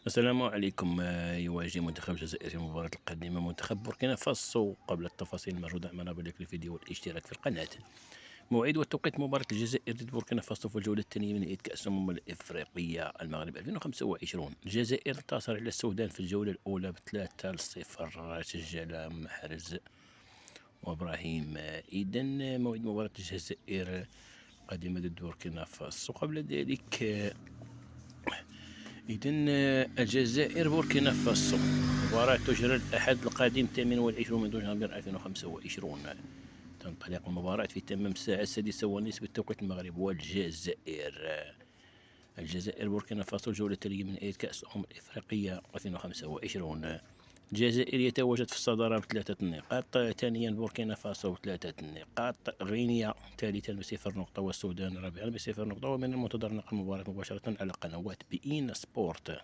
السلام عليكم. يواجه منتخب الجزائر في المباراة القادمة منتخب بوركينا فاسو. قبل التفاصيل الموجودة أمامنا باللايك للفيديو والاشتراك في القناة. موعد وتوقيت مباراة الجزائر ضد بوركينا فاسو في الجولة الثانية من نهائي كأس الأمم الإفريقية المغرب 2025. الجزائر انتصر على السودان في الجولة الأولى ب3-0. سجل محرز وإبراهيم. إذا موعد مباراة الجزائر القادمة ضد بوركينا فاسو. قبل ذلك إذن الجزائر بوركينا فاسو. مباراة تجرى الأحد القادم 28 من نوفمبر 2025. تنطلق المباراة في تمام الساعة 6:06 بالتوقيت المغرب والجزائر. الجزائر بوركينا فاسو الجولة التالية من نهائي كأس الأمم الإفريقية 2025. الجزائر يتواجد في الصدارة بثلاثة نقاط، ثانيا بوركينا فاسو بثلاثة نقاط، غينيا ثالثا بصفر نقطة، والسودان رابعا بصفر نقطة. ومن المنتظر نقل المباراة مباشرة على قنوات بي إن سبورت.